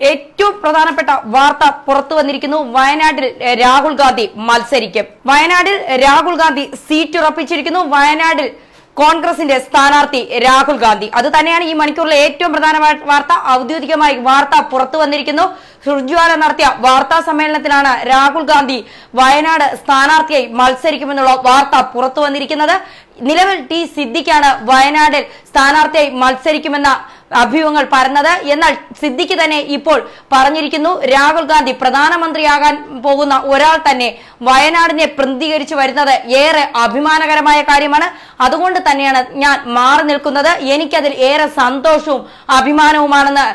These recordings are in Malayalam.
ഏറ്റവും പ്രധാനപ്പെട്ട വാർത്ത പുറത്തു വന്നിരിക്കുന്നു. വയനാട്ടിൽ രാഹുൽ ഗാന്ധി മത്സരിക്കും. വയനാട്ടിൽ രാഹുൽ ഗാന്ധി സീറ്റ് ഉറപ്പിച്ചിരിക്കുന്നു. വയനാട്ടിൽ കോൺഗ്രസിന്റെ സ്ഥാനാർത്ഥി രാഹുൽ ഗാന്ധി. അത് തന്നെയാണ് ഈ മണിക്കൂറിലെ ഏറ്റവും പ്രധാനമായ വാർത്ത. ഔദ്യോഗികമായി വാർത്ത പുറത്തു വന്നിരിക്കുന്നു. സുർജ്വാല നടത്തിയ വാർത്താ സമ്മേളനത്തിലാണ് രാഹുൽ ഗാന്ധി വയനാട് സ്ഥാനാർത്ഥിയായി മത്സരിക്കുമെന്നുള്ള വാർത്ത പുറത്തു വന്നിരിക്കുന്നത്. നിലവിൽ ടി സിദ്ദിഖാണ് വയനാട്ടിൽ സ്ഥാനാർത്ഥിയായി മത്സരിക്കുമെന്ന അഭ്യൂഹങ്ങൾ പറഞ്ഞത്. എന്നാൽ സിദ്ദിഖ് തന്നെ ഇപ്പോൾ പറഞ്ഞിരിക്കുന്നു, രാഹുൽ ഗാന്ധി പ്രധാനമന്ത്രിയാകാൻ പോകുന്ന ഒരാൾ തന്നെ വയനാടിനെ പ്രതിനിധീകരിച്ചു വരുന്നത് ഏറെ അഭിമാനകരമായ കാര്യമാണ്. അതുകൊണ്ട് തന്നെയാണ് ഞാൻ മാറി നിൽക്കുന്നത്. എനിക്കതിൽ ഏറെ സന്തോഷവും അഭിമാനവുമാണെന്ന്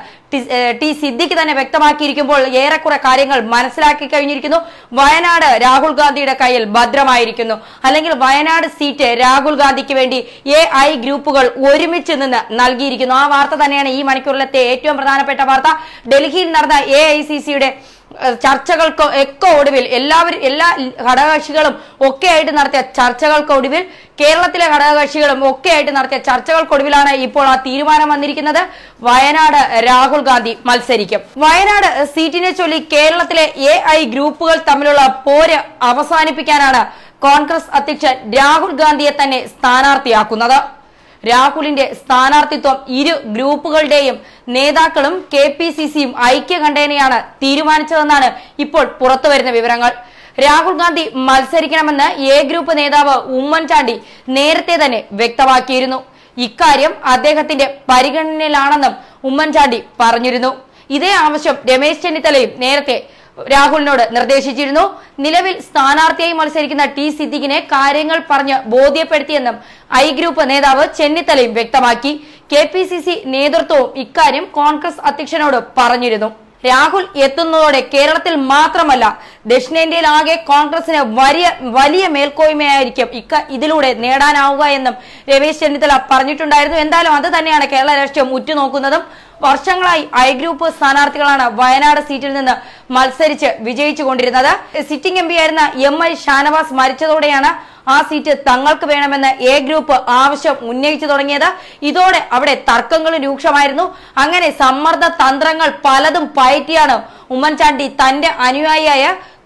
ടി സിദ്ദിഖ് തന്നെ വ്യക്തമാക്കിയിരിക്കുമ്പോൾ ഏറെക്കുറെ കാര്യങ്ങൾ മനസ്സിലാക്കി കഴിഞ്ഞിരിക്കുന്നു. വയനാട് രാഹുൽ ഗാന്ധിയുടെ കയ്യിൽ ഭദ്രമായിരിക്കുന്നു. അല്ലെങ്കിൽ വയനാട് സീറ്റ് രാഹുൽ ഗാന്ധിക്ക് വേണ്ടി AI ഗ്രൂപ്പുകൾ ഒരുമിച്ച് നിന്ന് നൽകിയിരിക്കുന്നു. ആ വാർത്ത തന്നെയാണ് ഈ മണിക്കൂറിലത്തെ ഏറ്റവും പ്രധാനപ്പെട്ട വാർത്ത. ഡൽഹിയിൽ നടന്ന AICCയുടെ ചർച്ചകൾക്ക് ഒക്കെ ഒടുവിൽ എല്ലാ ഘടകകക്ഷികളും ഒക്കെ ആയിട്ട് നടത്തിയ ചർച്ചകൾക്കൊടുവിൽ, കേരളത്തിലെ ഘടകകക്ഷികളും ഒക്കെ ആയിട്ട് നടത്തിയ ചർച്ചകൾക്കൊടുവിലാണ് ഇപ്പോൾ ആ തീരുമാനം വന്നിരിക്കുന്നത്. വയനാട് രാഹുൽ ഗാന്ധി മത്സരിക്കും. വയനാട് സീറ്റിനെ ചൊല്ലി കേരളത്തിലെ AI ഗ്രൂപ്പുകൾ തമ്മിലുള്ള പോര് അവസാനിപ്പിക്കാനാണ് കോൺഗ്രസ് അധ്യക്ഷൻ രാഹുൽ ഗാന്ധിയെ തന്നെ സ്ഥാനാർത്ഥിയാക്കുന്നത്. രാഹുലിന്റെ സ്ഥാനാർത്ഥിത്വം ഇരു ഗ്രൂപ്പുകളുടെയും നേതാക്കളും KPCCയും ഐക്യകണ്ഠേനയാണ് തീരുമാനിച്ചതെന്നാണ് ഇപ്പോൾ പുറത്തുവരുന്ന വിവരങ്ങൾ. രാഹുൽ ഗാന്ധി മത്സരിക്കണമെന്ന് A ഗ്രൂപ്പ് നേതാവ് ഉമ്മൻചാണ്ടി നേരത്തെ തന്നെ വ്യക്തമാക്കിയിരുന്നു. ഇക്കാര്യം അദ്ദേഹത്തിന്റെ പരിഗണനയിലാണെന്നും ഉമ്മൻചാണ്ടി പറഞ്ഞിരുന്നു. ഇതേ ആവശ്യം രമേശ് ചെന്നിത്തലയും നേരത്തെ രാഹുലിനോട് നിർദ്ദേശിച്ചിരുന്നു. നിലവിൽ സ്ഥാനാർത്ഥിയായി മത്സരിക്കുന്ന ടി സിദ്ദിഖിനെ കാര്യങ്ങൾ പറഞ്ഞ് ബോധ്യപ്പെടുത്തിയെന്നും I ഗ്രൂപ്പ് നേതാവ് ചെന്നിത്തലയും വ്യക്തമാക്കി. KPCC നേതൃത്വവും ഇക്കാര്യം കോൺഗ്രസ് അധ്യക്ഷനോട് പറഞ്ഞിരുന്നു. രാഹുൽ എത്തുന്നതോടെ കേരളത്തിൽ മാത്രമല്ല ദക്ഷിണേന്ത്യയിലാകെ കോൺഗ്രസിന് വലിയ മേൽക്കോയ്മയായിരിക്കും ഇതിലൂടെ നേടാനാവുക എന്നും രമേശ് ചെന്നിത്തല പറഞ്ഞിട്ടുണ്ടായിരുന്നു. എന്തായാലും അത് തന്നെയാണ് കേരള രാഷ്ട്രീയം ഉറ്റുനോക്കുന്നതും. വർഷങ്ങളായി I ഗ്രൂപ്പ് സ്ഥാനാർത്ഥികളാണ് വയനാട് സീറ്റിൽ നിന്ന് മത്സരിച്ച് വിജയിച്ചുകൊണ്ടിരുന്നത്. സിറ്റിംഗ് MP ആയിരുന്ന MI ഷാനവാസ് മരിച്ചതോടെയാണ് ആ സീറ്റ് തങ്ങൾക്ക് വേണമെന്ന് A ഗ്രൂപ്പ് ആവശ്യം ഉന്നയിച്ചു തുടങ്ങിയത്. ഇതോടെ അവിടെ തർക്കങ്ങളും രൂക്ഷമായിരുന്നു. അങ്ങനെ സമ്മർദ്ദ തന്ത്രങ്ങൾ പലതും പയറ്റിയാണ് ഉമ്മൻചാണ്ടി തന്റെ അനുയായിയായ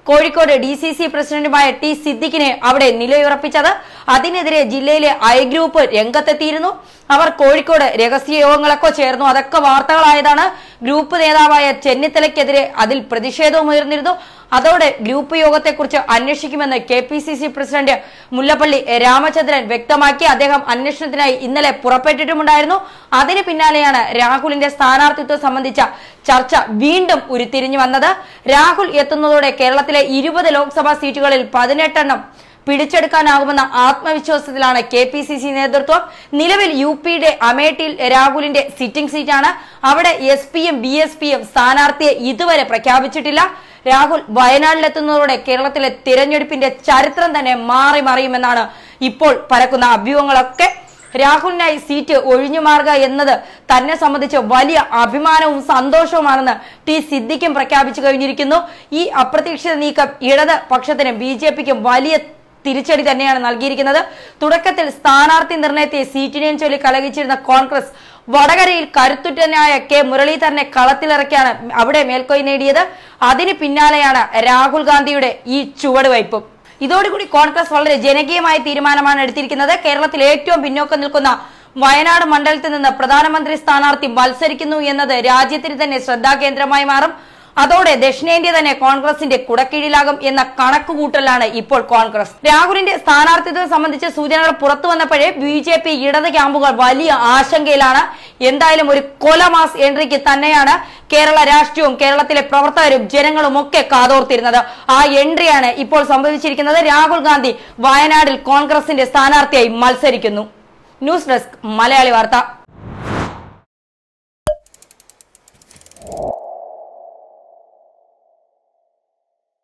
കോഴിക്കോട് DCC പ്രസിഡന്റുമായ ടി സിദ്ദിഖിനെ അവിടെ നിലയുറപ്പിച്ചത്. അതിനെതിരെ ജില്ലയിലെ I ഗ്രൂപ്പ് രംഗത്തെത്തിയിരുന്നു. അവർ കോഴിക്കോട് രഹസ്യ യോഗങ്ങളൊക്കെ ചേർന്നു. അതൊക്കെ വാർത്തകളായതാണ്. ഗ്രൂപ്പ് നേതാവായ ചെന്നിത്തലയ്ക്കെതിരെ അതിൽ പ്രതിഷേധവും ഉയർന്നിരുന്നു. അതോടെ ഗ്രൂപ്പ് യോഗത്തെക്കുറിച്ച് അന്വേഷിക്കുമെന്ന് KPCC പ്രസിഡന്റ് മുല്ലപ്പള്ളി രാമചന്ദ്രൻ വ്യക്തമാക്കി. അദ്ദേഹം അന്വേഷണത്തിനായി ഇന്നലെ പുറപ്പെട്ടിട്ടുമുണ്ടായിരുന്നു. അതിന് പിന്നാലെയാണ് രാഹുലിന്റെ സ്ഥാനാർത്ഥിത്വം സംബന്ധിച്ച ചർച്ച വീണ്ടും ഉരുത്തിരിഞ്ഞു വന്നത്. രാഹുൽ എത്തുന്നതോടെ കേരളത്തിലെ 20 ലോക്സഭാ സീറ്റുകളിൽ 18 പിടിച്ചെടുക്കാനാകുമെന്ന ആത്മവിശ്വാസത്തിലാണ് KPCC നേതൃത്വം. നിലവിൽ UPയുടെ അമേഠിയിൽ രാഹുലിന്റെ സിറ്റിംഗ് സീറ്റാണ്. അവിടെ SPയും BSPയും സ്ഥാനാർത്ഥിയെ ഇതുവരെ പ്രഖ്യാപിച്ചിട്ടില്ല. രാഹുൽ വയനാട്ടിലെത്തുന്നതോടെ കേരളത്തിലെ തിരഞ്ഞെടുപ്പിന്റെ ചരിത്രം തന്നെ മറിയുമെന്നാണ് ഇപ്പോൾ പരക്കുന്ന അഭ്യൂഹങ്ങളൊക്കെ. രാഹുലിനായി സീറ്റ് ഒഴിഞ്ഞുമാറുക എന്നത് തന്നെ സംബന്ധിച്ച് വലിയ അഭിമാനവും സന്തോഷവുമാണെന്ന് ടി സിദ്ദിഖും പ്രഖ്യാപിച്ചു കഴിഞ്ഞിരിക്കുന്നു. ഈ അപ്രതീക്ഷിത നീക്കം ഇടത് പക്ഷത്തിനും BJPക്കും വലിയ തിരിച്ചടി തന്നെയാണ് നൽകിയിരിക്കുന്നത്. തുടക്കത്തിൽ സ്ഥാനാർത്ഥി നിർണയത്തെ സീറ്റിനെയും ചൊല്ലി കലഹിച്ചിരുന്ന കോൺഗ്രസ് വടകരയിൽ കരുത്തുറ്റനായ K മുരളീധരനെ കളത്തിലിറക്കിയാണ് അവിടെ മേൽക്കോയ് നേടിയത്. അതിന് പിന്നാലെയാണ് രാഹുൽ ഗാന്ധിയുടെ ഈ ചുവടുവയ്പും. ഇതോടുകൂടി കോൺഗ്രസ് വളരെ ജനകീയമായ തീരുമാനമാണ് എടുത്തിരിക്കുന്നത്. കേരളത്തിൽ ഏറ്റവും പിന്നോക്കം നിൽക്കുന്ന വയനാട് മണ്ഡലത്തിൽ നിന്ന് പ്രധാനമന്ത്രി സ്ഥാനാർത്ഥി മത്സരിക്കുന്നു എന്നത് രാജ്യത്തിന് തന്നെ ശ്രദ്ധാകേന്ദ്രമായി മാറും. അതോടെ ദക്ഷിണേന്ത്യ തന്നെ കോൺഗ്രസിന്റെ കുടക്കീഴിലാകും എന്ന കണക്കുകൂട്ടലാണ് ഇപ്പോൾ കോൺഗ്രസ്. രാഹുലിന്റെ സ്ഥാനാർത്ഥിത്വം സംബന്ധിച്ച് സൂചനകൾ പുറത്തു വന്നപ്പോഴേ BJP ഇടത് ക്യാമ്പുകൾ വലിയ ആശങ്കയിലാണ്. എന്തായാലും ഒരു കൊലമാസ് എൻട്രിക്ക് തന്നെയാണ് കേരള രാഷ്ട്രീയവും കേരളത്തിലെ പ്രവർത്തകരും ജനങ്ങളും ഒക്കെ കാതോർത്തിരുന്നത്. ആ എൻട്രിയാണ് ഇപ്പോൾ സംഭവിച്ചിരിക്കുന്നത്. രാഹുൽ ഗാന്ധി വയനാട്ടിൽ കോൺഗ്രസിന്റെ സ്ഥാനാർത്ഥിയായി മത്സരിക്കുന്നു. ന്യൂസ് ഡെസ്ക് മലയാളി വാർത്ത.